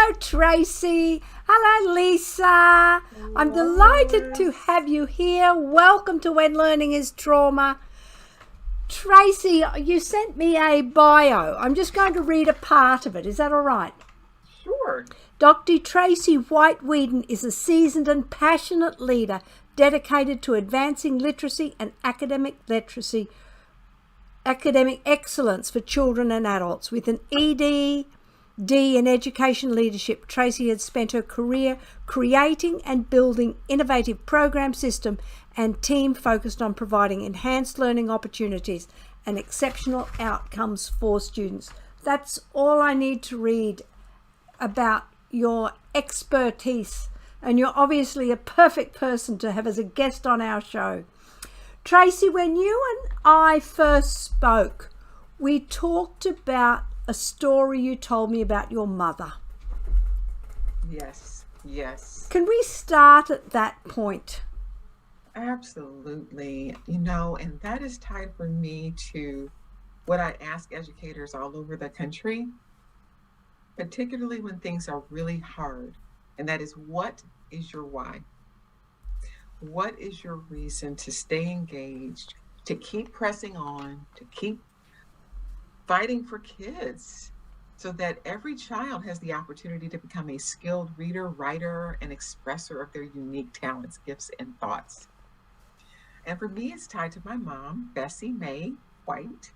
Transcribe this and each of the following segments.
Hello, Tracy. Hello, Lisa. Hello. I'm delighted to have you here. Welcome to When Learning is Trauma. Tracy, you sent me a bio. I'm just going to read a part of it. Is that all right? Sure. Dr. Tracy WhiteWeeden is a seasoned and passionate leader dedicated to advancing literacy and academic excellence for children and adults. With an ED in education leadership, Tracy has spent her career creating and building innovative program system and team focused on providing enhanced learning opportunities and exceptional outcomes for students. That's all I need to read about your expertise, and you're obviously a perfect person to have as a guest on our show. Tracy, when you and I first spoke, we talked about a story you told me about your mother. Yes, yes. Can we start at that point? Absolutely. And that is tied for me to what I ask educators all over the country, particularly when things are really hard. And that is, what is your why? What is your reason to stay engaged, to keep pressing on, to keep fighting for kids, so that every child has the opportunity to become a skilled reader, writer, and expresser of their unique talents, gifts, and thoughts? And for me, it's tied to my mom, Bessie Mae White,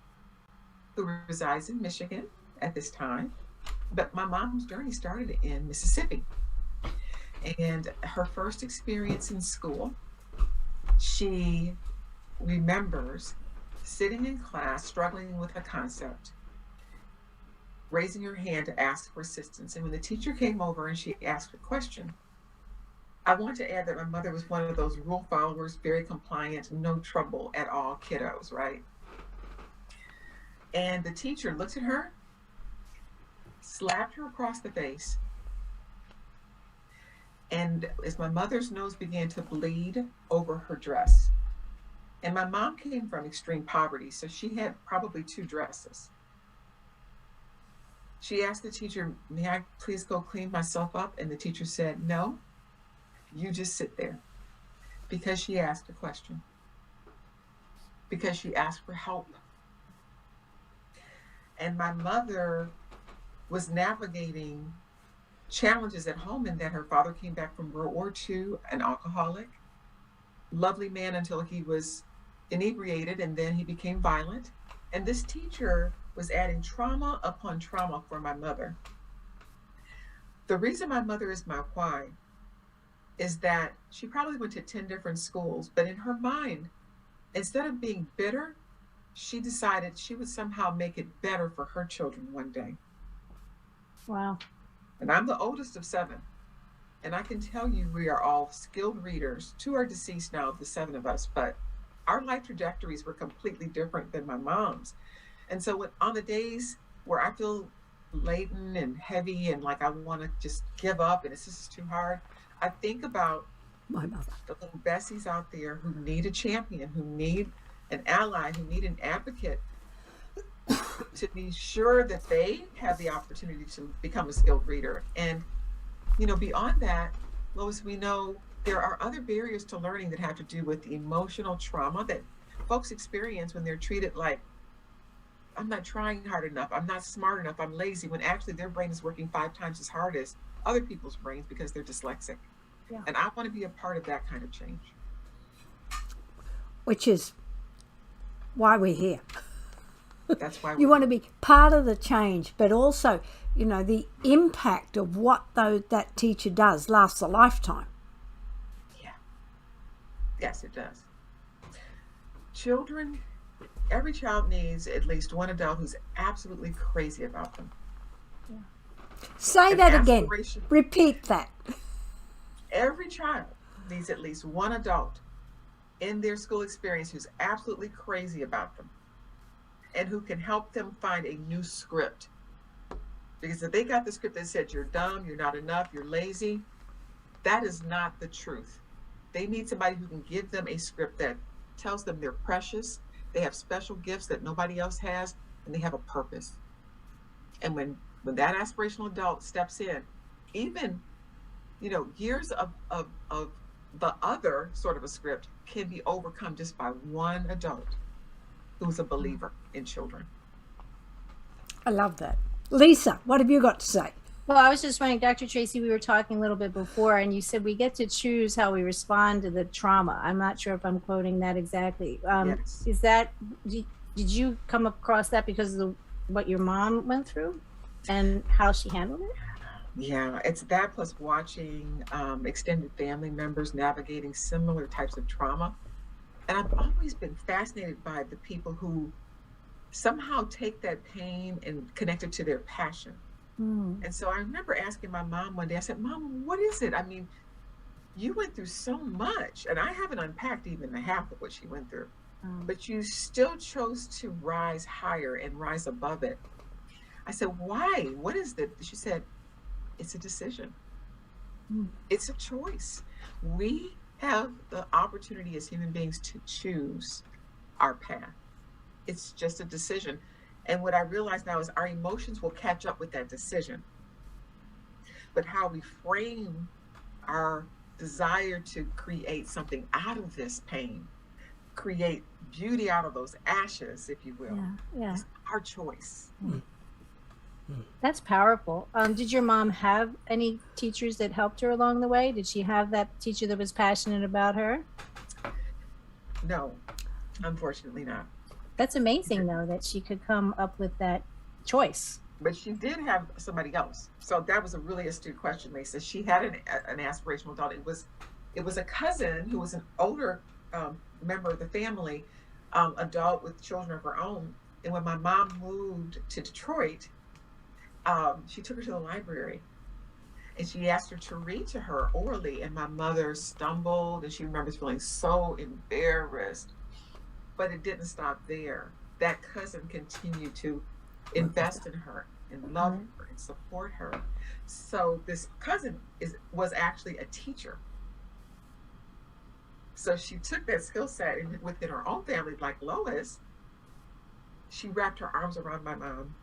who resides in Michigan at this time. But my mom's journey started in Mississippi. And her first experience in school, she remembers sitting in class, struggling with a concept, raising her hand to ask for assistance. And when the teacher came over and she asked a question, I want to add that my mother was one of those rule followers, very compliant, no trouble at all kiddos, right? And the teacher looked at her, slapped her across the face, and as my mother's nose began to bleed over her dress, and my mom came from extreme poverty, so she had probably 2 dresses. She asked the teacher, may I please go clean myself up? And the teacher said, no, you just sit there. Because she asked a question. Because she asked for help. And my mother was navigating challenges at home in that her father came back from World War II, an alcoholic, lovely man until he was inebriated, and then he became violent. And this teacher was adding trauma upon trauma for my mother. The reason my mother is my why is that she probably went to 10 different schools, but in her mind, instead of being bitter, she decided she would somehow make it better for her children one day. Wow. And I'm the oldest of 7. And I can tell you, we are all skilled readers. 2 are deceased now of the 7 of us, but our life trajectories were completely different than my mom's. And so on the days where I feel laden and heavy and like I want to just give up and this is too hard, I think about my mother, the little Bessies out there who need a champion, who need an ally, who need an advocate to be sure that they have the opportunity to become a skilled reader. And, beyond that, Lois, we know there are other barriers to learning that have to do with the emotional trauma that folks experience when they're treated like, I'm not trying hard enough, I'm not smart enough, I'm lazy, when actually their brain is working 5 times as hard as other people's brains because they're dyslexic. Yeah. And I want to be a part of that kind of change. Which is why we're here. That's why you want to be part of the change, but also, the impact of what that teacher does lasts a lifetime. Yeah. Yes, it does. Children, every child needs at least one adult who's absolutely crazy about them. Yeah. Say that again. Repeat that. Every child needs at least one adult in their school experience who's absolutely crazy about them and who can help them find a new script. Because if they got the script that said you're dumb, you're not enough, you're lazy, that is not the truth. They need somebody who can give them a script that tells them they're precious, they have special gifts that nobody else has, and they have a purpose. And when that aspirational adult steps in, even, years of the other sort of a script can be overcome just by one adult who's a believer in children. I love that. Lisa, what have you got to say? Well, I was just wondering, Dr. Tracy, we were talking a little bit before, and you said we get to choose how we respond to the trauma. I'm not sure if I'm quoting that exactly. Yes. Is that, did you come across that because of what your mom went through and how she handled it? Yeah, it's that plus watching extended family members navigating similar types of trauma. And I've always been fascinated by the people who somehow take that pain and connect it to their passion. And so I remember asking my mom one day, I said, Mom, what is it? I mean, you went through so much, and I haven't unpacked even the half of what she went through, but you still chose to rise higher and rise above it. I said, why? What is that? She said, it's a decision. It's a choice. We have the opportunity as human beings to choose our path. It's just a decision. And what I realize now is our emotions will catch up with that decision. But how we frame our desire to create something out of this pain, create beauty out of those ashes, if you will, is our choice. That's powerful. Did your mom have any teachers that helped her along the way? Did she have that teacher that was passionate about her? No, unfortunately not. That's amazing, though, that she could come up with that choice. But she did have somebody else. So that was a really astute question, Lisa. She had an aspirational adult. It was a cousin who was an older member of the family, adult with children of her own. And when my mom moved to Detroit, she took her to the library and she asked her to read to her orally. And my mother stumbled and she remembers feeling so embarrassed. But it didn't stop there. That cousin continued to invest in her and love her and support her. So this cousin was actually a teacher. So she took that skill set and within her own family, like Lois, she wrapped her arms around my mom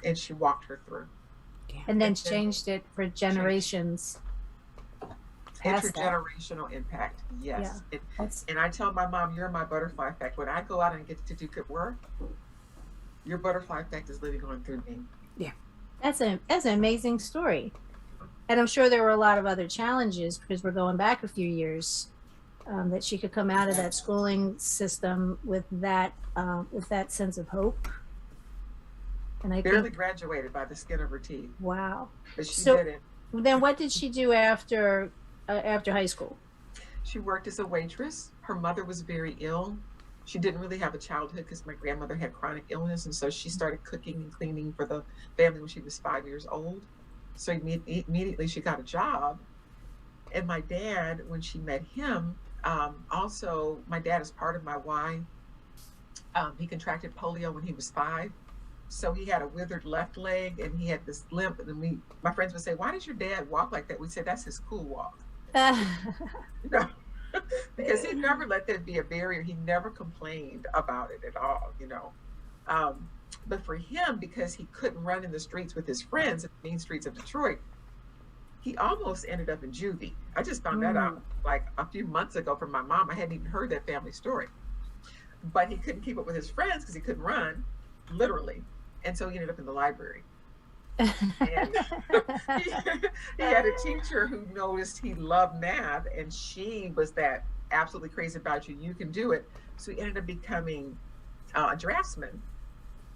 and she walked her through. And then changed it for generations. Intergenerational impact, yes. And I tell my mom, you're my butterfly effect. When I go out and get to do good work, your butterfly effect is living on through me. Yeah. That's an amazing story. And I'm sure there were a lot of other challenges because we're going back a few years, that she could come out of that schooling system with that sense of hope. And I barely graduated by the skin of her teeth. Wow. But she did it. Then what did she do after high school? She worked as a waitress. Her mother was very ill. She didn't really have a childhood because my grandmother had chronic illness. And so she started cooking and cleaning for the family when she was 5 years old. So immediately she got a job. And my dad, when she met him, also, my dad is part of my why. He contracted polio when he was 5. So he had a withered left leg and he had this limp. And my friends would say, why does your dad walk like that? We'd say, that's his cool walk. Because he never let that be a barrier. He never complained about it at all, But for him, because he couldn't run in the streets with his friends in the main streets of Detroit, he almost ended up in juvie. I just found that out like a few months ago from my mom. I hadn't even heard that family story. But he couldn't keep up with his friends because he couldn't run, literally. And so he ended up in the library. And he had a teacher who noticed he loved math, and she was that absolutely crazy about you. You can do it. So he ended up becoming a draftsman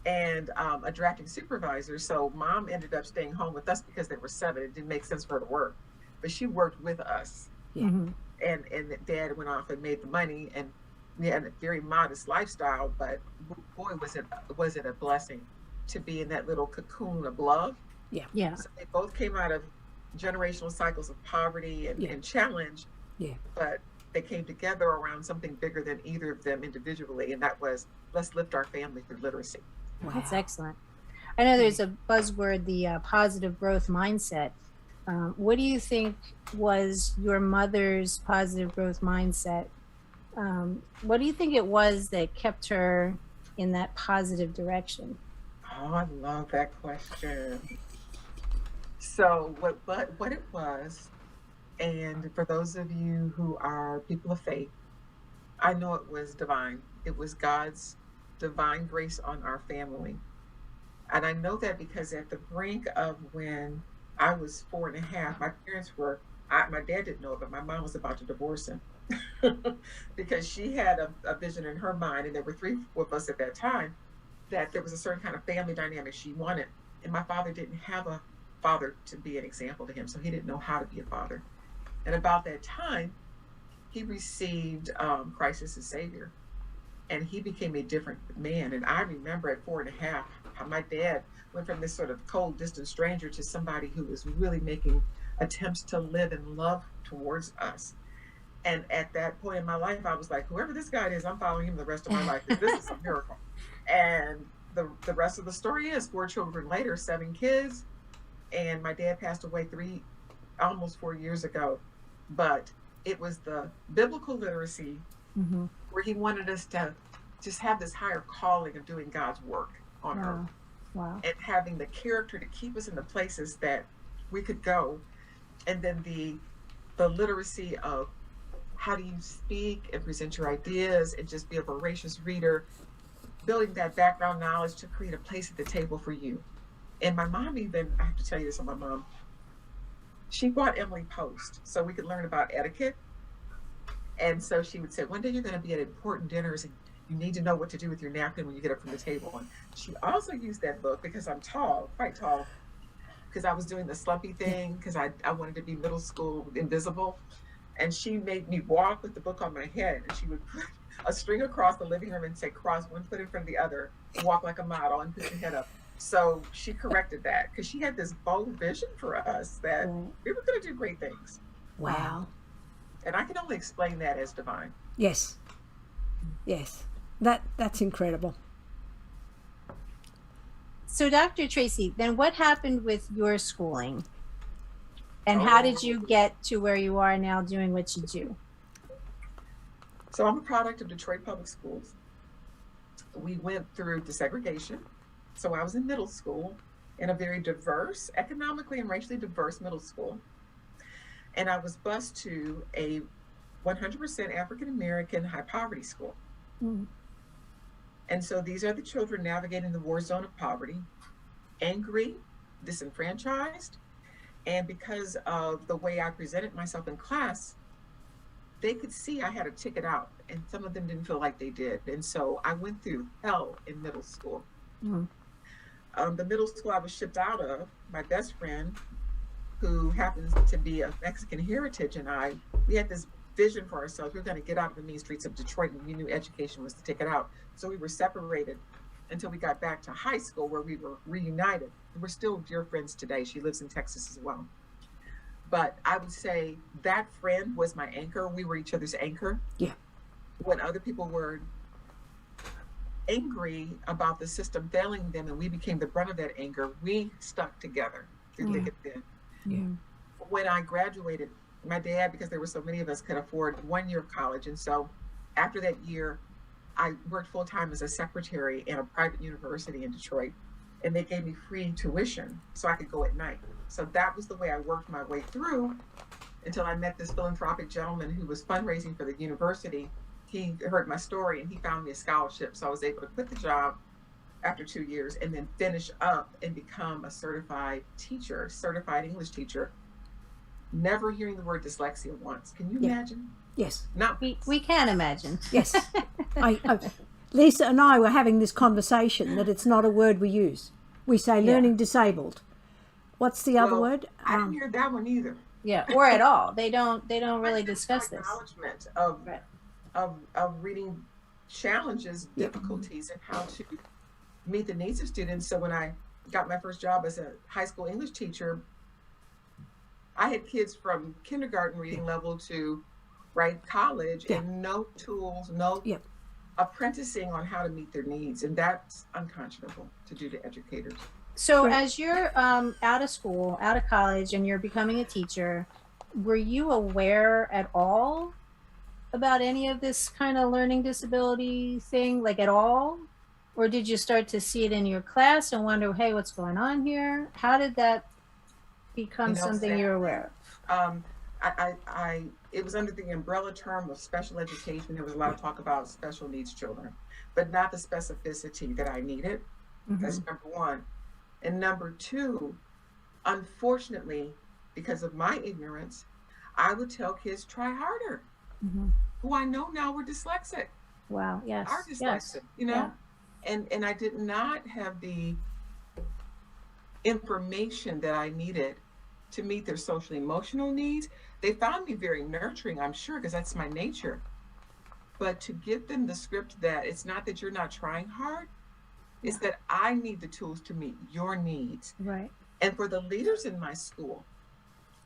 and a drafting supervisor. So mom ended up staying home with us because they were 7. It didn't make sense for her to work, but she worked with us. And dad went off and made the money, and we had a very modest lifestyle. But boy, was it a blessing to be in that little cocoon of love. Yeah. So they both came out of generational cycles of poverty and challenge. But they came together around something bigger than either of them individually, and that was, let's lift our family through literacy. Wow. That's excellent. I know there's a buzzword, the positive growth mindset. What do you think was your mother's positive growth mindset? What do you think it was that kept her in that positive direction? Oh, I love that question. So what it was, and for those of you who are people of faith, I know it was divine. It was God's divine grace on our family. And I know that because at the brink of when I was 4.5, my parents were, my dad didn't know it, but my mom was about to divorce him because she had a vision in her mind, and there were three of us at that time, that there was a certain kind of family dynamic she wanted. And my father didn't have a father to be an example to him, so he didn't know how to be a father. And about that time, he received Christ as his Savior, and he became a different man. And I remember at 4.5 how my dad went from this sort of cold, distant stranger to somebody who was really making attempts to live and love towards us. And at that point in my life, I was like, whoever this guy is, I'm following him the rest of my life. This is a miracle. And the rest of the story is 4 children later, 7 kids. And my dad passed away almost 4 years ago. But it was the biblical literacy where he wanted us to just have this higher calling of doing God's work on earth. Wow. And having the character to keep us in the places that we could go. And then the literacy of how do you speak and present your ideas and just be a voracious reader, building that background knowledge to create a place at the table for you. And my mom even, I have to tell you this on my mom, she bought Emily Post so we could learn about etiquette. And so she would say, one day you're going to be at important dinners and you need to know what to do with your napkin when you get up from the table. And she also used that book because I'm tall, quite tall, because I was doing the slumpy thing because I wanted to be middle school invisible. And she made me walk with the book on my head, and she would put a string across the living room and say, cross one foot in front of the other, and walk like a model and put your head up. So she corrected that because she had this bold vision for us that we were going to do great things. Wow. And I can only explain that as divine. Yes. Yes. That's incredible. So, Dr. Tracy, then what happened with your schooling? And how did you get to where you are now doing what you do? So I'm a product of Detroit Public Schools. We went through desegregation. So I was in middle school in a very diverse, economically and racially diverse middle school. And I was bused to a 100% African-American high poverty school. And so these are the children navigating the war zone of poverty, angry, disenfranchised. And because of the way I presented myself in class, they could see I had a ticket out, and some of them didn't feel like they did. And so I went through hell in middle school. The middle school I was shipped out of, my best friend, who happens to be of Mexican heritage, and we had this vision for ourselves. We were going to get out of the mean streets of Detroit, and we knew education was the ticket out. So we were separated until we got back to high school, where we were reunited. We're still dear friends today. She lives in Texas as well. But I would say that friend was my anchor. We were each other's anchor. Yeah. When other people were angry about the system failing them and we became the brunt of that anger, we stuck together through thick and thin. Yeah. When I graduated, my dad, because there were so many of us, could afford 1 year of college. And so after that year, I worked full time as a secretary in a private university in Detroit, and they gave me free tuition so I could go at night. So that was the way I worked my way through until I met this philanthropic gentleman who was fundraising for the university. He heard my story and he found me a scholarship. So I was able to quit the job after 2 years and then finish up and become a certified teacher, certified English teacher, never hearing the word dyslexia once. Can you imagine? Yes. No, we can imagine. Yes. Lisa and I were having this conversation that it's not a word we use. We say learning disabled. What's the other word? I didn't hear that one either. Yeah, or at all. They don't really discuss this. Acknowledgement of reading challenges, difficulties, and how to meet the needs of students. So when I got my first job as a high school English teacher, I had kids from kindergarten reading level to college, and no tools, no apprenticing on how to meet their needs. And that's unconscionable to do to educators. So as you're out of school, out of college, and you're becoming a teacher, were you aware at all about any of this kind of learning disability thing, like at all? Or did you start to see it in your class and wonder, hey, what's going on here? How did that become You know, something you're aware um, it was under the umbrella term of special education. There was a lot of talk about special needs children, but not the specificity that I needed. of? That's number one. And number two, unfortunately, because of my ignorance, I would tell kids, try harder, who I know now were dyslexic, Wow. Yes. are Yes. dyslexic, you know? And I did not have the information that I needed to meet their social emotional needs. They found me very nurturing, I'm sure, because that's my nature. But to give them the script that it's not that you're not trying hard, it's that I need the tools to meet your needs. Right. And for the leaders in my school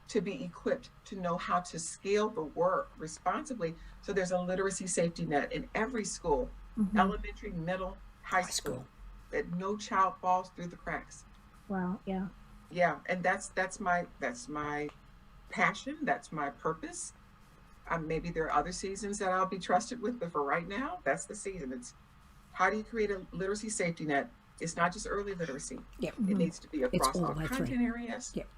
to be equipped to know how to scale the work responsibly. So there's a literacy safety net in every school, elementary, middle, high school, that no child falls through the cracks. Wow. Yeah. Yeah, and that's my passion. That's my purpose. Maybe there are other seasons that I'll be trusted with, but for right now, that's the season. It's how do you create a literacy safety net? It's not just early literacy. Yep. It needs to be across all all the way through. content areas. Yep.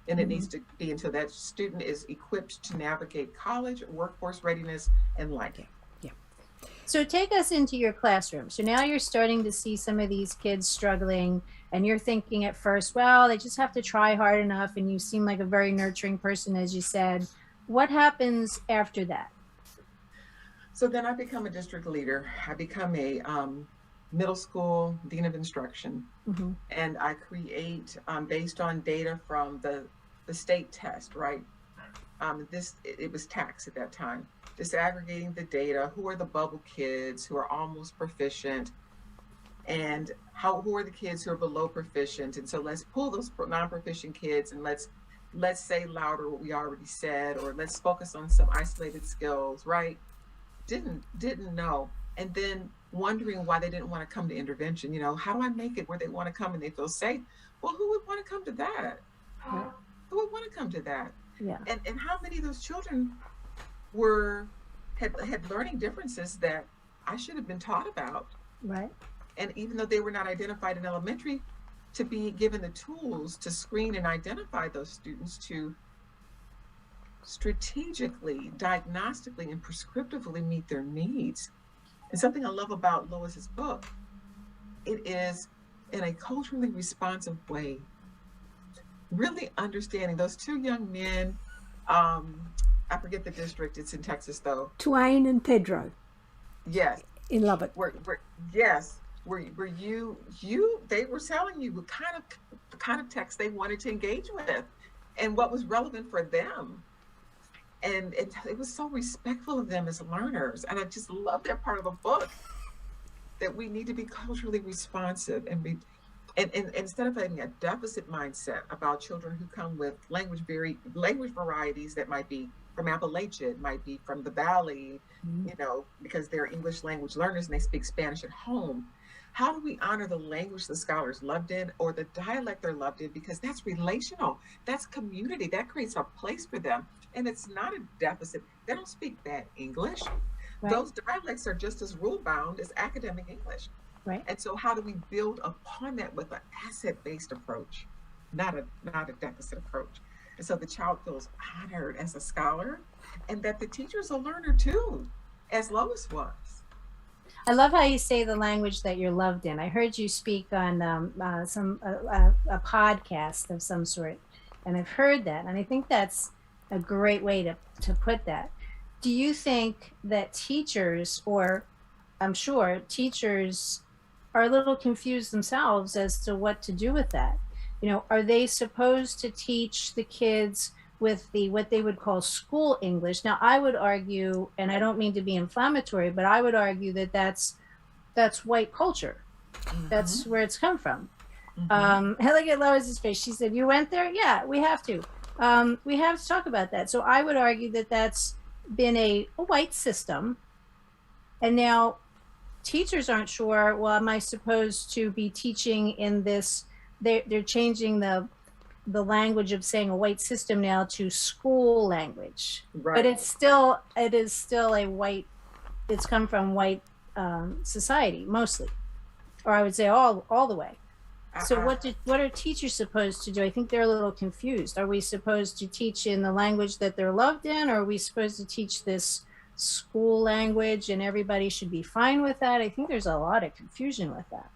And it needs to be until that student is equipped to navigate college, workforce readiness, and life. Yeah. So take us into your classroom. So now you're starting to see some of these kids struggling, and you're thinking at first, well, they just have to try hard enough. And you seem like a very nurturing person, as you said. What happens after that? So then I become a district leader. I become a middle school dean of instruction, and I create based on data from the state test, right? It was tax at that time, disaggregating the data. Who are the bubble kids who are almost proficient, and who are the kids who are below proficient? And so let's pull those non-proficient kids and let's say louder what we already said, or let's focus on some isolated skills, right? Didn't know. And then wondering why they didn't want to come to intervention. You know, how do I make it where they want to come and they feel safe? Well, who would want to come to that? Right. Who would want to come to that? Yeah. And how many of those children had learning differences that I should have been taught about? Right. And even though they were not identified in elementary, to be given the tools to screen and identify those students to strategically, diagnostically, and prescriptively meet their needs. And something I love about Lois's book, it is in a culturally responsive way, really understanding those two young men. I forget the district, it's in Texas though. Twain and Pedro. Yes. In Lubbock. Yes. Were you they were telling you the kind of text they wanted to engage with and what was relevant for them. And it was so respectful of them as learners. And I just love that part of the book, that we need to be culturally responsive and instead of having a deficit mindset about children who come with language varieties that might be from Appalachia, it might be from the Valley, you know, because they're English language learners and they speak Spanish at home. How do we honor the language the scholars loved in, or the dialect they're loved in? Because that's relational, that's community, that creates a place for them. And it's not a deficit. They don't speak bad English. Right. Those dialects are just as rule bound as academic English. Right. And so how do we build upon that with an asset-based approach, not a deficit approach? And so the child feels honored as a scholar, and that the teacher's a learner too, as Lois was. I love how you say the language that you're loved in. I heard you speak on a podcast of some sort, and I've heard that, and I think that's a great way to put that. Do you think that teachers, or I'm sure teachers, are a little confused themselves as to what to do with that? You know, are they supposed to teach the kids with what they would call school English? Now, I would argue, and I don't mean to be inflammatory, but I would argue that that's white culture. That's where it's come from. I look at Lois's face. She said, "You went there?" Yeah, we have to. We have to talk about that. So I would argue that that's been a white system, and now teachers aren't sure. Well, am I supposed to be teaching in this? They're changing the language of saying a white system now to school language, right. But it is still a white. It's come from white society mostly, or I would say all the way. So I, what are teachers supposed to do? I think they're a little confused. Are we supposed to teach in the language that they're loved in, or are we supposed to teach this school language and everybody should be fine with that? I think there's a lot of confusion with that.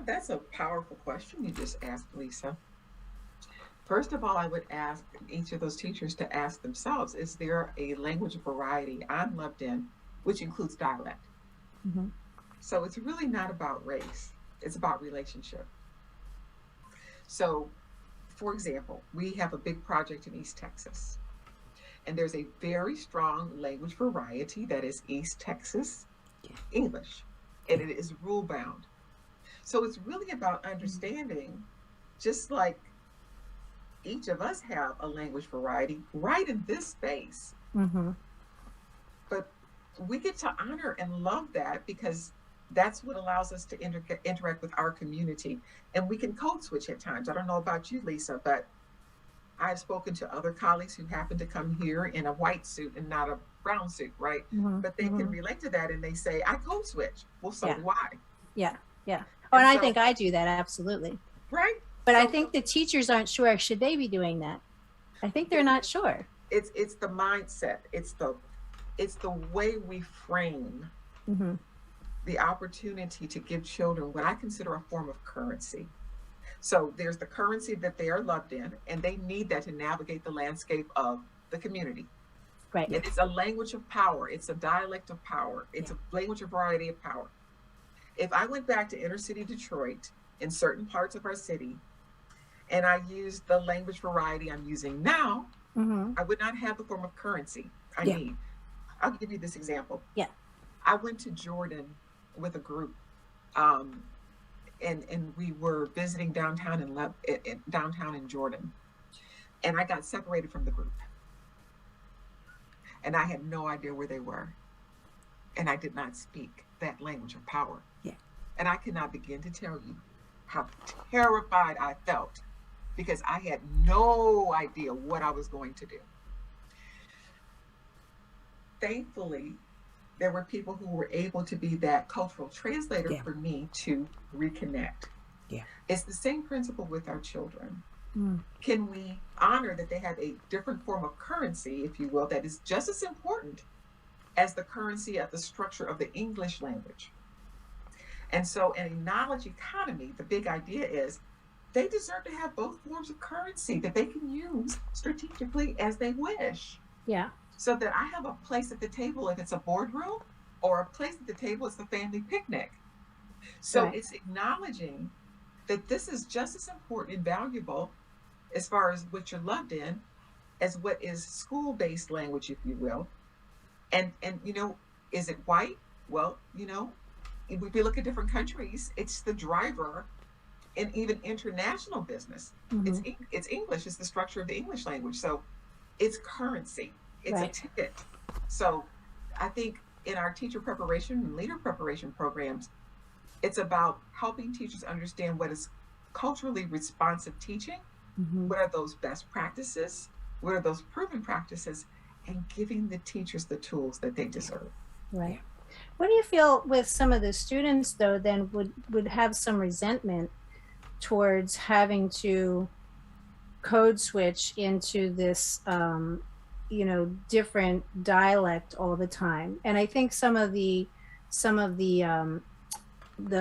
that's a powerful question you just asked, Lisa. First of all, I would ask each of those teachers to ask themselves, is there a language variety I'm loved in, which includes dialect? Mm-hmm. So it's really not about race, it's about relationship. So, for example, we have a big project in East Texas, and there's a very strong language variety that is East Texas English, and it is rule bound. So it's really about understanding, just like each of us have a language variety right in this space, Mm-hmm. but we get to honor and love that because that's what allows us to interact with our community. And we can code switch at times. I don't know about you, Lisa, but I've spoken to other colleagues who happen to come here in a white suit and not a brown suit, right? Mm-hmm. But they can relate to that and they say, I code switch. Well, so Yeah. do I. Yeah. Yeah. Oh, and And I so, think I do that. Absolutely. right? But I So think the teachers aren't sure. Should they be doing that? I think they're not sure. it's the mindset. It's the way we frame Mm-hmm. the opportunity to give children what I consider a form of currency. So there's the currency that they are loved in, and they need that to navigate the landscape of the community. Right. And it's a language of power. It's a dialect of power. It's a language of variety of power. If I went back to inner city Detroit in certain parts of our city, and I used the language variety I'm using now, Mm-hmm. I would not have the form of currency I Yeah. need. I'll give you this example. Yeah. I went to Jordan with a group, um, and we were visiting downtown downtown in Jordan, and I got separated from the group, and I had no idea where they were, and I did not speak that language of power. Yeah. And I cannot begin to tell you how terrified I felt because I had no idea what I was going to do. Thankfully, there were people who were able to be that cultural translator for me to reconnect. Yeah. It's the same principle with our children. Mm. Can we honor that they have a different form of currency, if you will, that is just as important as the currency of the structure of the English language? And so in a knowledge economy, the big idea is they deserve to have both forms of currency that they can use strategically as they wish. Yeah. So that I have a place at the table if it's a boardroom, or a place at the table it's the family picnic. So Right. it's acknowledging that this is just as important and valuable as far as what you're loved in as what is school-based language, if you will. And is it white? Well, if we look at different countries, it's the driver in even international business. Mm-hmm. It's English. It's the structure of the English language. So it's currency. It's Right. a ticket. So I think in our teacher preparation and leader preparation programs, it's about helping teachers understand what is culturally responsive teaching, Mm-hmm. what are those best practices, what are those proven practices, and giving the teachers the tools that they deserve. Right. What do you feel with some of the students, though, then would have some resentment towards having to code switch into this, different dialect all the time? And I think some of the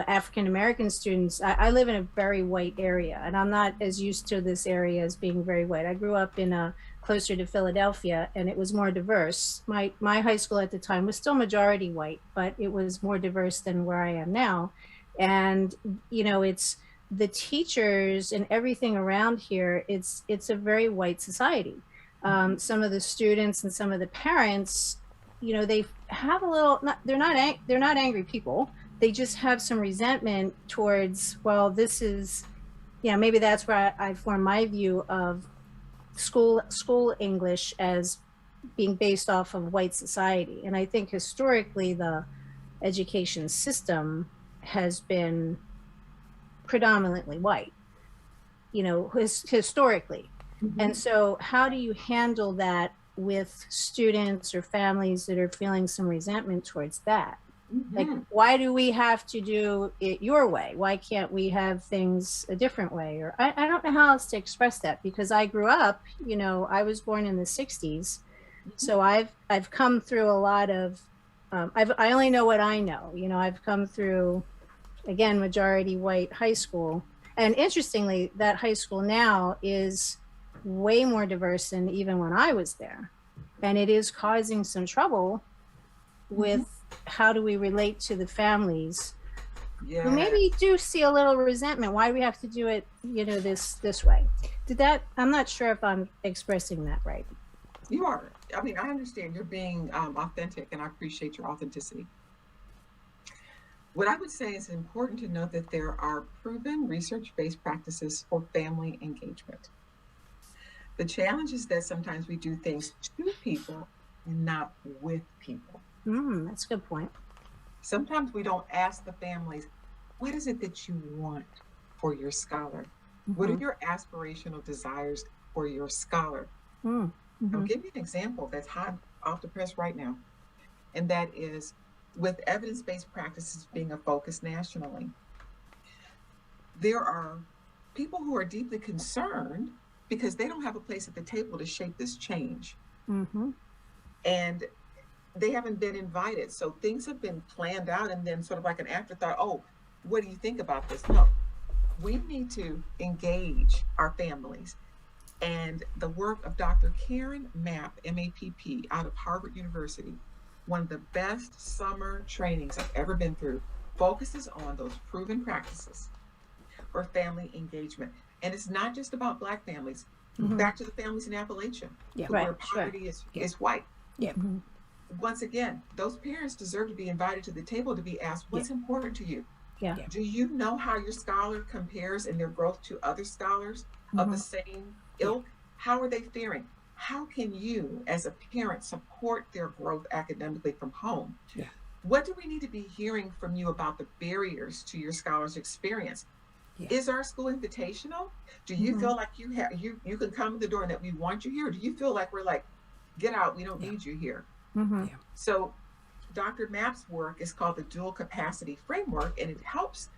African American students, I live in a very white area, and I'm not as used to this area as being very white. I grew up in closer to Philadelphia, and it was more diverse. My high school at the time was still majority white, but it was more diverse than where I am now. And it's the teachers and everything around here. It's a very white society. Some of the students and some of the parents, they have a little. They're not angry people. They just have some resentment towards, well, this is, maybe that's where I form my view of school English as being based off of white society. And I think historically the education system has been predominantly white, historically. Mm-hmm. And so how do you handle that with students or families that are feeling some resentment towards that? Like, Mhm. why do we have to do it your way? Why can't we have things a different way? Or I don't know how else to express that, because I grew up, I was born in the 60s. So I've come through a lot of, I only know what I know. I've come through, again, majority white high school. And interestingly, that high school now is way more diverse than even when I was there. And it is causing some trouble with how do we relate to the families Yeah. who maybe do see a little resentment. Why do we have to do it, this way? I'm not sure if I'm expressing that right. You are. I mean, I understand you're being authentic, and I appreciate your authenticity. What I would say is important to note that there are proven research-based practices for family engagement. The challenge is that sometimes we do things to people and not with people. That's a good point. Sometimes we don't ask the families, what is it that you want for your scholar? What are your aspirational desires for your scholar? I'll give you an example that's hot off the press right now, and that is with evidence-based practices being a focus nationally. There are people who are deeply concerned because they don't have a place at the table to shape this change. And they haven't been invited. So things have been planned out and then sort of like an afterthought, oh, what do you think about this? No, we need to engage our families. And the work of Dr. Karen Mapp, MAPP, out of Harvard University, one of the best summer trainings I've ever been through, focuses on those proven practices for family engagement. And it's not just about Black families. Back to the families in Appalachia, where poverty is white. Once again, those parents deserve to be invited to the table to be asked, what's important to you? Do you know how your scholar compares in their growth to other scholars of the same ilk? How are they faring? How can you, as a parent, support their growth academically from home? What do we need to be hearing from you about the barriers to your scholar's experience? Is our school invitational? Do you feel like you can come in the door and that we want you here? Or do you feel like we're like, get out, we don't need you here? So Dr. Mapp's work is called the Dual Capacity Framework, and it helps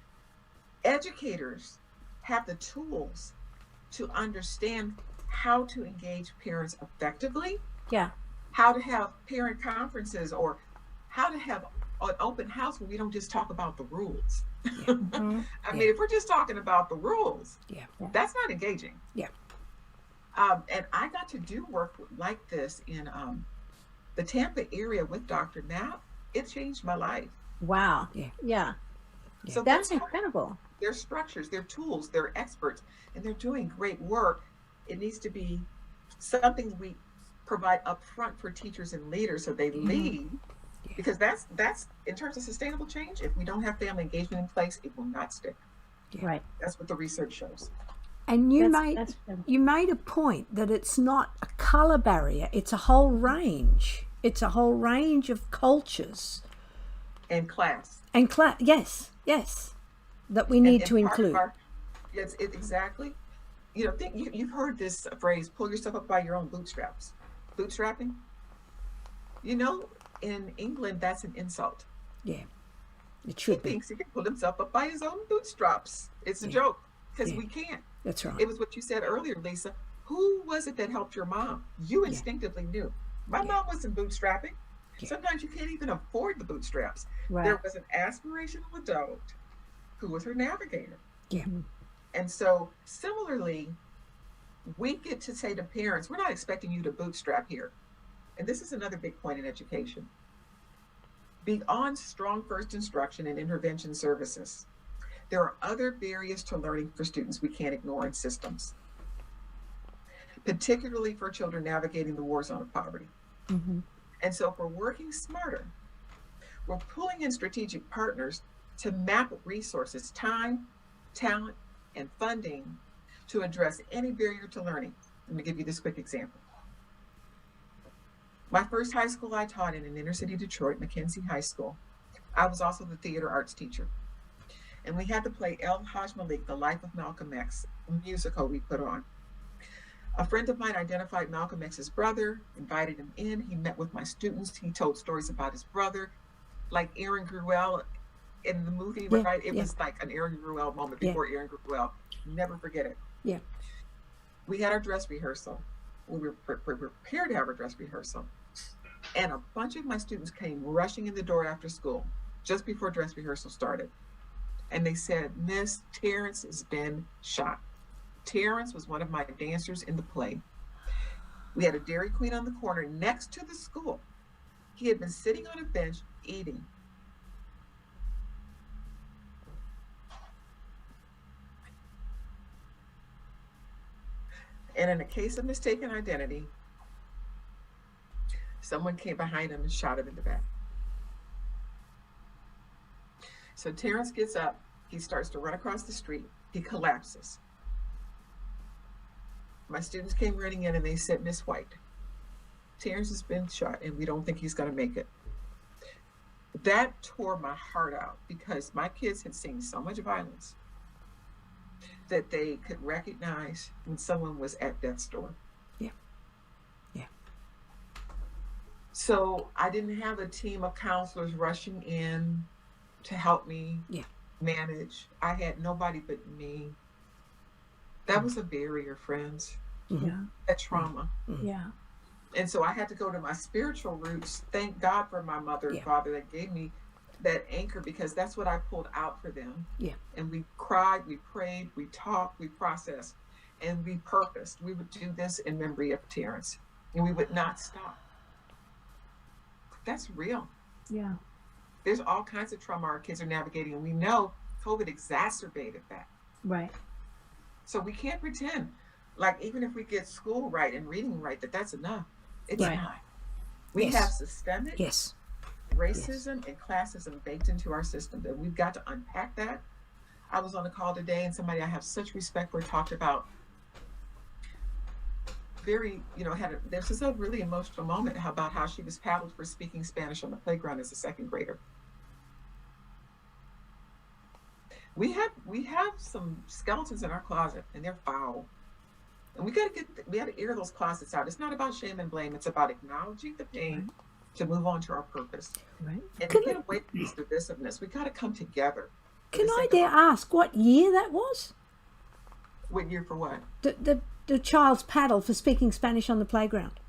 educators have the tools to understand how to engage parents effectively, how to have parent conferences, or how to have an open house where we don't just talk about the rules. I mean, if we're just talking about the rules, that's not engaging. And I got to do work like this in the Tampa area with Dr. Knapp. It changed my life. Wow. So that's incredible. They're structures, they're tools, they're experts, and they're doing great work. It needs to be something we provide upfront for teachers and leaders so they lead, because that's in terms of sustainable change. If we don't have family engagement in place, it will not stick. Right. That's what the research shows. And you made a point that it's not a color barrier, it's a whole range. It's a whole range of cultures. And class. And class, yes, that we need to include. Yes, exactly. You know, you've heard this phrase, pull yourself up by your own bootstraps. Bootstrapping. You know, in England, that's an insult. Yeah, it should be. He thinks he can pull himself up by his own bootstraps. It's a joke, because we can't. That's right. It was what you said earlier, Lisa. Who was it that helped your mom? You instinctively knew. My mom wasn't bootstrapping. Sometimes you can't even afford the bootstraps. There was an aspirational adult who was her navigator. And so similarly, we get to say to parents, we're not expecting you to bootstrap here. And this is another big point in education. Beyond strong first instruction and intervention services, there are other barriers to learning for students we can't ignore in systems, particularly for children navigating the war zone of poverty. And so if we're working smarter, we're pulling in strategic partners to map resources, time, talent, and funding to address any barrier to learning. Let me give you this quick example. My first high school I taught in inner city Detroit, Mackenzie High School, I was also the theater arts teacher. And we had to play El Haj Malik, The Life of Malcolm X, a musical we put on. A friend of mine identified Malcolm X's brother, invited him in. He met with my students. He told stories about his brother. like Aaron Gruel in the movie, Yeah, right? It yeah. was like an Aaron Gruel moment Yeah. before Aaron Gruel. Never forget it. Yeah. We had our dress rehearsal. We were prepared to have our dress rehearsal. And a bunch of my students came rushing in the door after school, just before dress rehearsal started. And they said, Miss, Terrence has been shot. Terrence was one of my dancers in the play. We had a Dairy Queen on the corner next to the school. He had been sitting on a bench eating. And in a case of mistaken identity, someone came behind him and shot him in the back. So Terrence gets up. He starts to run across the street. He collapses. My students came running in and they said, Miss White, Terrence has been shot and we don't think he's going to make it. That tore my heart out because my kids had seen so much violence that they could recognize when someone was at death's door. Yeah. Yeah. So I didn't have a team of counselors rushing in to help me manage. I had nobody but me. That was a barrier, friends. Yeah. That trauma. Yeah. And so I had to go to my spiritual roots. Thank God for my mother and father that gave me that anchor, because that's what I pulled out for them. Yeah. And we cried, we prayed, we talked, we processed, and we purposed. We would do this in memory of Terrence, and we would not stop. That's real. Yeah. There's all kinds of trauma our kids are navigating, and we know COVID exacerbated that. Right. So we can't pretend like even if we get school right and reading right, that's enough. It's not. We have systemic racism and classism baked into our system, and we've got to unpack that. I was on a call today, and somebody I have such respect for talked about this is a really emotional moment about how she was paddled for speaking Spanish on the playground as a second grader. We have some skeletons in our closet, and they're foul. And we got to air those closets out. It's not about shame and blame. It's about acknowledging the pain to move on to our purpose. Right. And to get away from this divisiveness, we got to come together. Can I dare ask what year that was? What year for what? The child's paddle for speaking Spanish on the playground.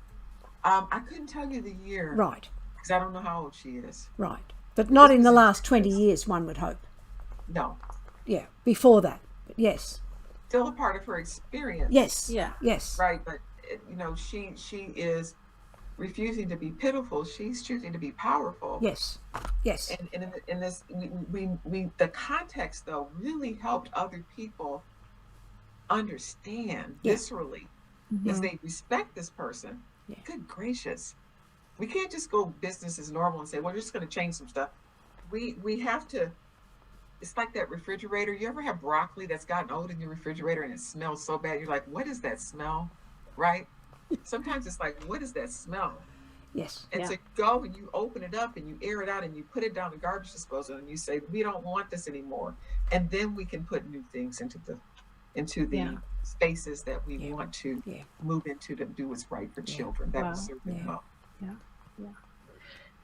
I couldn't tell you the year. Right. Because I don't know how old she is. Right. But not in the last 20 years, one would hope. No. Yeah, before that. But yes. Still a part of her experience. Yes. Yeah. Yes. Right, but she is refusing to be pitiful. She's choosing to be powerful. Yes. Yes. And in this, we the context though really helped other people understand viscerally as they respect this person. Yeah. Good gracious, we can't just go business as normal and say, well, we're just going to change some stuff. We have to. It's like that refrigerator. You ever have broccoli that's gotten old in your refrigerator and it smells so bad? You're like, what is that smell? Right? Sometimes it's like, what is that smell? Yes. And so you go and you open it up and you air it out and you put it down the garbage disposal and you say, we don't want this anymore. And then we can put new things into the spaces that we want to move into to do what's right for children. That will serve them well. Yeah.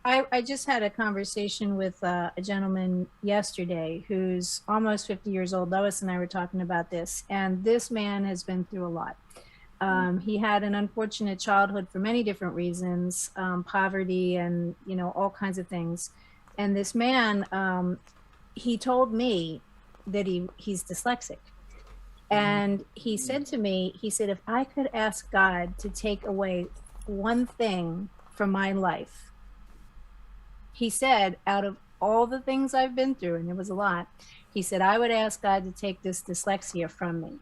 I just had a conversation with a gentleman yesterday who's almost 50 years old. Lois and I were talking about this, and this man has been through a lot. He had an unfortunate childhood for many different reasons, poverty and, all kinds of things. And this man, he told me that he's dyslexic. And he said to me, if I could ask God to take away one thing from my life, he said, out of all the things I've been through, and it was a lot, he said, I would ask God to take this dyslexia from me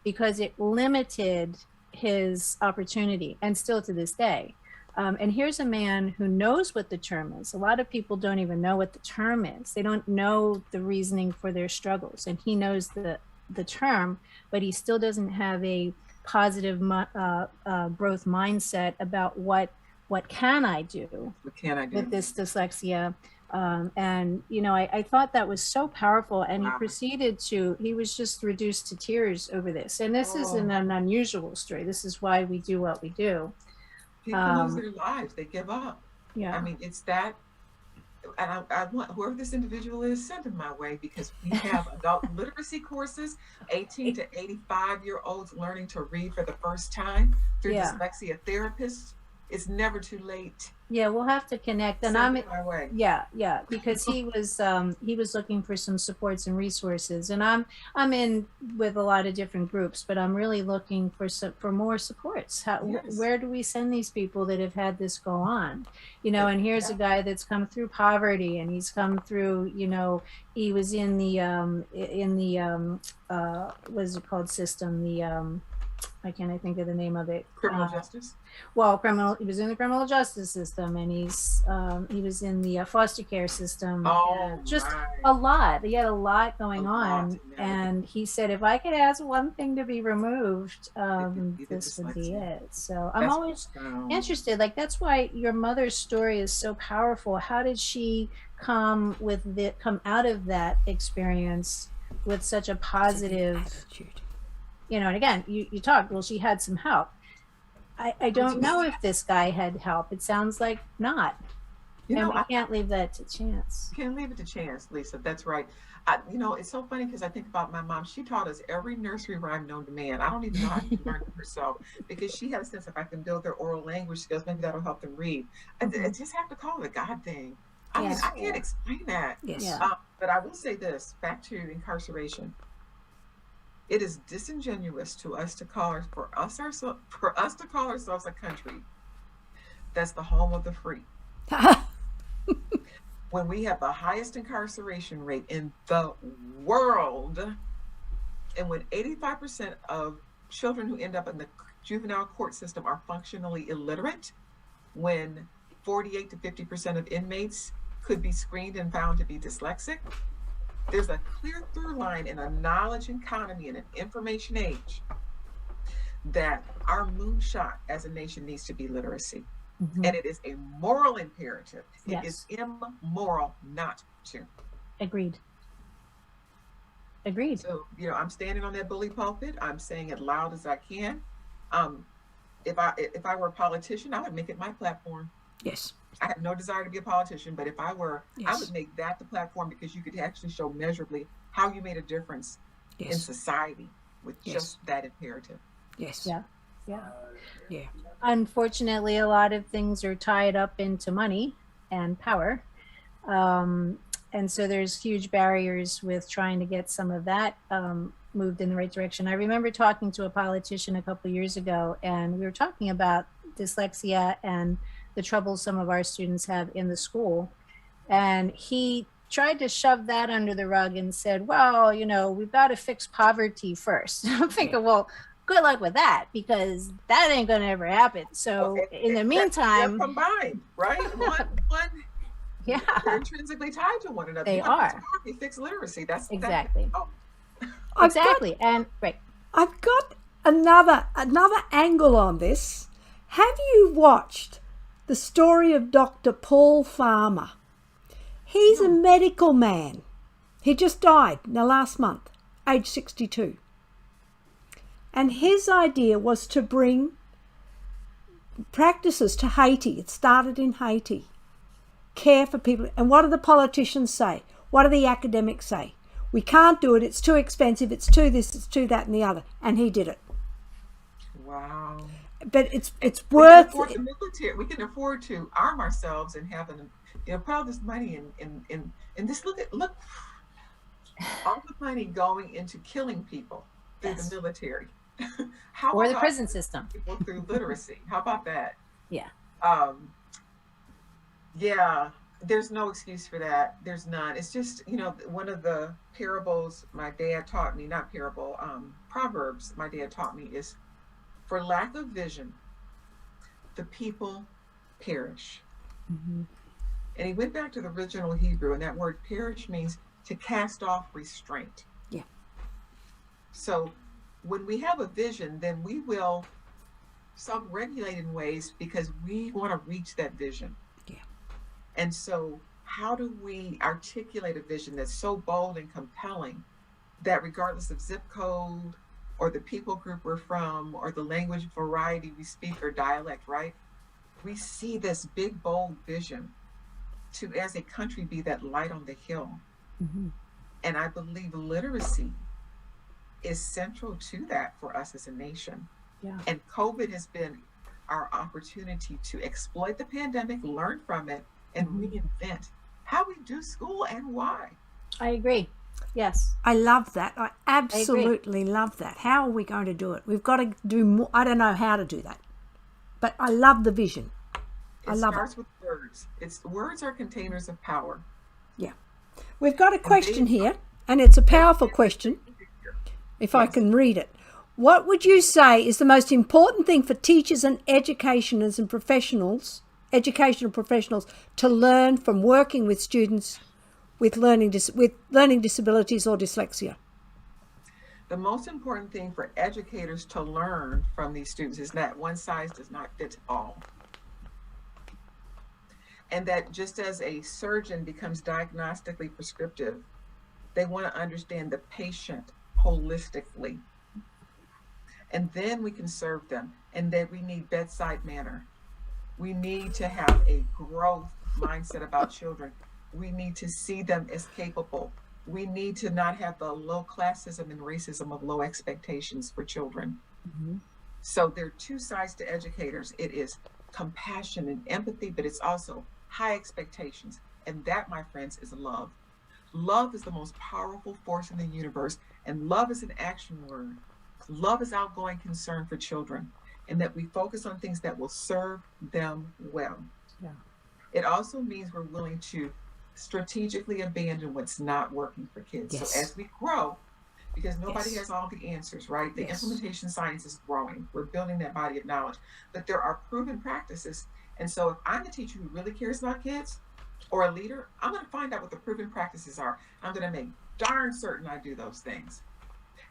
because it limited his opportunity, and still to this day. And here's a man who knows what the term is. A lot of people don't even know what the term is. They don't know the reasoning for their struggles. And he knows the term, but he still doesn't have a positive growth mindset about what can I do with this dyslexia. And, I thought that was so powerful. And he was just reduced to tears over this. And this isn't an unusual story. This is why we do what we do. People lose their lives. They give up. Yeah. I mean, it's that and I want whoever this individual is, send them my way, because we have adult literacy courses, 18 to 85-year-olds learning to read for the first time through Yeah. dyslexia therapists. It's never too late. Yeah, we'll have to connect. And Send them my way. yeah, because he was looking for some supports and resources, and I'm in with a lot of different groups, but I'm really looking for more supports. Yes. Where do we send these people that have had this go on? You know, and here's a guy that's come through poverty, and he's come through, you know, he was in the what is it called system, the I can't think of the name of it. Criminal justice. Well, he was in the criminal justice system, and he was in the foster care system. Oh, just my. a lot. He had a lot going A lot, on, yeah. and he said, if I could ask one thing to be removed, would be the this would be dyslexia. it. So I'm That's always profound. interested. Like, that's why your mother's story is so powerful. How did she come out of that experience with such a positive attitude? You know, and again, you talked, well, she had some help. I don't know if this guy had help. It sounds like not. You know, we can't leave that to chance. Can't leave it to chance, Lisa. That's right. You know, it's so funny because I think about my mom. She taught us every nursery rhyme known to man. I don't even know how she learned it herself, because she had a sense if I can build their oral language skills, maybe that'll help them read. I just have to call it a God thing. I mean, I can't explain that. Yes. Yeah. But I will say this, back to incarceration. It is disingenuous to us to call ourselves a country that's the home of the free, when we have the highest incarceration rate in the world, and when 85% of children who end up in the juvenile court system are functionally illiterate, when 48 to 50% of inmates could be screened and found to be dyslexic. There's a clear through line in a knowledge economy and an information age that our moonshot as a nation needs to be literacy. Mm-hmm. And it is a moral imperative. Yes. It is immoral not to. Agreed. So, you know, I'm standing on that bully pulpit. I'm saying it loud as I can. If I were a politician, I would make it my platform. Yes. I have no desire to be a politician, but if I were, I would make that the platform, because you could actually show measurably how you made a difference in society with just that imperative. Yes. Yeah. Unfortunately, a lot of things are tied up into money and power. And so there's huge barriers with trying to get some of that moved in the right direction. I remember talking to a politician a couple of years ago, and we were talking about dyslexia and the trouble some of our students have in the school. And he tried to shove that under the rug and said, well, you know, we've got to fix poverty first. I'm thinking, well, good luck with that, because that ain't going to ever happen. So in the meantime, they're combined, right? One, they're intrinsically tied to one another. They are. You fix literacy. That's exactly. I've got another angle on this. Have you watched the story of Dr. Paul Farmer? He's a medical man. He just died in the last month, age 62. And his idea was to bring practices to Haiti. It started in Haiti. Care for people. And what do the politicians say? What do the academics say? We can't do it. It's too expensive. It's too this, it's too that and the other. And he did it. Wow. But it's worth it. The military. We can afford to arm ourselves and have put all this money in this. Look all the money going into killing people through the military. Or the prison system. People through literacy. How about that? Yeah. There's no excuse for that. There's none. It's just, one of the parables my dad taught me, not parable, proverbs my dad taught me is, for lack of vision, the people perish. Mm-hmm. And he went back to the original Hebrew, and that word perish means to cast off restraint. Yeah. So when we have a vision, then we will self-regulate in ways because we want to reach that vision. Yeah. And so how do we articulate a vision that's so bold and compelling that regardless of zip code or the people group we're from or the language variety we speak or dialect, right? We see this big, bold vision to, as a country, be that light on the hill. Mm-hmm. And I believe literacy is central to that for us as a nation. Yeah. And COVID has been our opportunity to exploit the pandemic, learn from it, and reinvent how we do school and why. I agree. Yes. I love that. I absolutely love that. How are we going to do it? We've got to do more. I don't know how to do that, but I love the vision. I love it. Starts with words. Words are containers of power. Yeah. We've got a question here, and it's a powerful question, if I can read it. What would you say is the most important thing for teachers and educational professionals to learn from working with students with learning disabilities or dyslexia? The most important thing for educators to learn from these students is that one size does not fit all. And that just as a surgeon becomes diagnostically prescriptive, they want to understand the patient holistically. And then we can serve them. And that we need bedside manner. We need to have a growth mindset about children. We need to see them as capable. We need to not have the low classism and racism of low expectations for children. Mm-hmm. So there are two sides to educators. It is compassion and empathy, but it's also high expectations. And that, my friends, is love. Love is the most powerful force in the universe. And love is an action word. Love is outgoing concern for children, and that we focus on things that will serve them well. Yeah. It also means we're willing to strategically abandon what's not working for kids. Yes. So as we grow, because nobody has all the answers, right? The implementation science is growing. We're building that body of knowledge, but there are proven practices. And so if I'm a teacher who really cares about kids or a leader, I'm going to find out what the proven practices are. I'm going to make darn certain I do those things.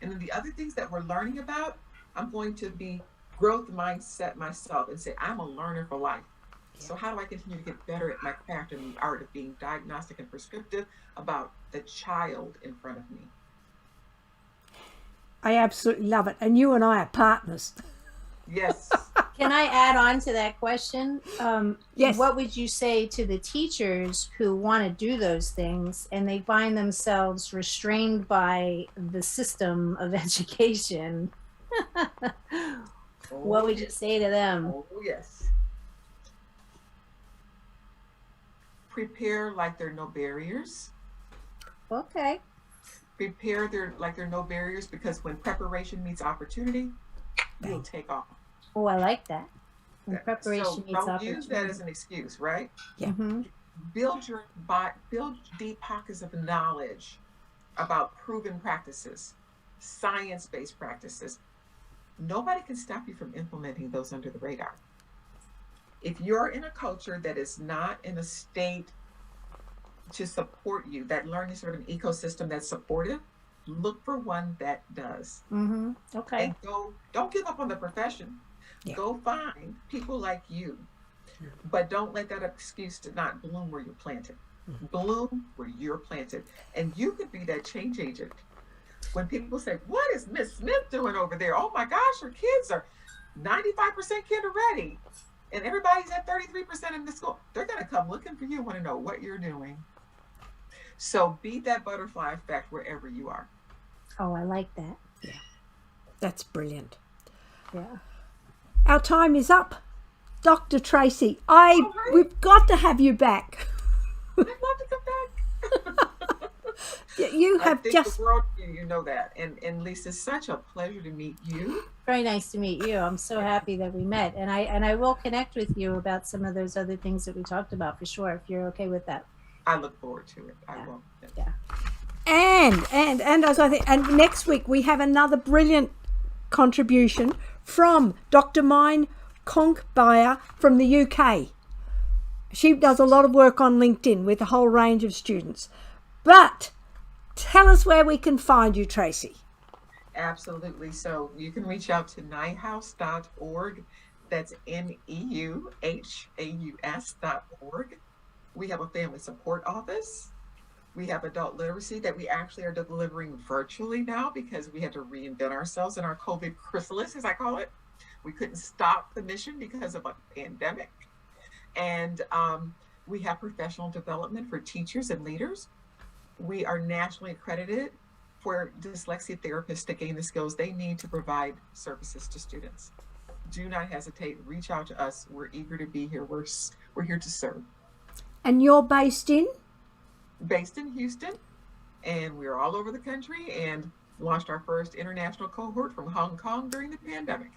And then the other things that we're learning about, I'm going to be growth mindset myself and say, I'm a learner for life. Yeah. So how do I continue to get better at my craft and the art of being diagnostic and prescriptive about the child in front of me? I absolutely love it. And you and I are partners. Yes. Can I add on to that question? Yes. What would you say to the teachers who want to do those things and they find themselves restrained by the system of education? What would you say to them? Oh, yes. Prepare like there are no barriers. Okay. Prepare like there are no barriers, because when preparation meets opportunity, you'll take off. Oh, I like that. When preparation So meets don't opportunity. use that as an excuse, right? Yeah. Mm-hmm. Build deep pockets of knowledge about proven practices, science-based practices. Nobody can stop you from implementing those under the radar. If you're in a culture that is not in a state to support you, that learning sort of an ecosystem that's supportive, look for one that does. Mm-hmm. Okay. And don't give up on the profession. Yeah. Go find people like you, but don't let that excuse to not bloom where you're planted. Mm-hmm. Bloom where you're planted. And you could be that change agent. When people say, what is Miss Smith doing over there? Oh my gosh, her kids are 95% kinder ready. And everybody's at 33% in the school. They're going to come looking for you and want to know what you're doing. So be that butterfly effect wherever you are. Oh, I like that. Yeah. That's brilliant. Yeah. Our time is up. Dr. Tracy, Right. we've got to have you back. I'd love to come back. You have I think just... the world, you know that. And Lisa, it's such a pleasure to meet you. Very nice to meet you. I'm so happy that we met. And I will connect with you about some of those other things that we talked about for sure, if you're okay with that. I look forward to it. I will. Yeah. And as I think, and next week we have another brilliant contribution from Dr. Mine Konkbaya from the UK. She does a lot of work on LinkedIn with a whole range of students. But tell us where we can find you, Tracy. Absolutely. So you can reach out to neuhaus.org. That's NEUHAUS.org. We have a family support office. We have adult literacy that we actually are delivering virtually now because we had to reinvent ourselves in our COVID chrysalis, as I call it. We couldn't stop the mission because of a pandemic. And We have professional development for teachers and leaders. We are nationally accredited for dyslexia therapists to gain the skills they need to provide services to students. Do not hesitate. Reach out to us. We're eager to be here. We're here to serve. And you're based in? Based in Houston, and we're all over the country, and launched our first international cohort from Hong Kong during the pandemic.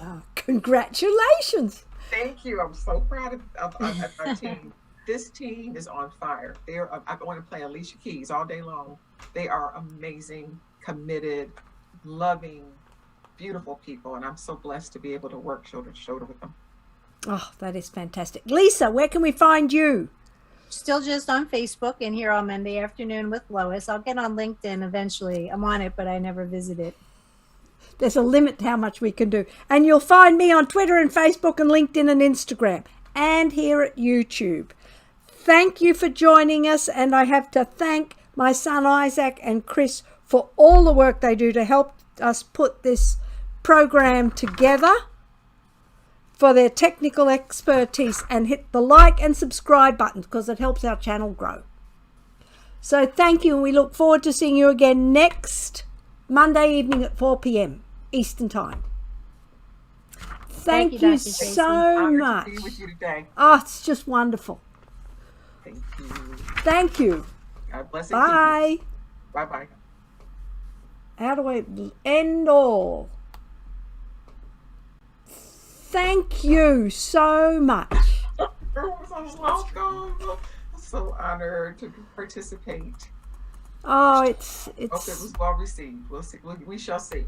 Oh, congratulations. Thank you. I'm so proud of our team. This team is on fire. I want to play Alicia Keys all day long. They are amazing, committed, loving, beautiful people, and I'm so blessed to be able to work shoulder to shoulder with them. Oh, that is fantastic. Lisa, where can we find you? Still just on Facebook and here on Monday afternoon with Lois. I'll get on LinkedIn eventually. I'm on it, but I never visit it. There's a limit to how much we can do. And you'll find me on Twitter and Facebook and LinkedIn and Instagram and here at YouTube. Thank you for joining us, and I have to thank my son Isaac and Chris for all the work they do to help us put this program together, for their technical expertise, and hit the like and subscribe buttons because it helps our channel grow. So thank you, and we look forward to seeing you again next Monday evening at 4 p.m. Eastern Time. Thank you Dr. so Honored much. to be with you today. Oh, it's just wonderful. Thank you. Thank you. God bless and keep you. Bye. Bye-bye. How do I end all? Thank you so much. You're so welcome. I'm so honored to participate. Oh, it's Hope it was well received. We'll see. We shall see.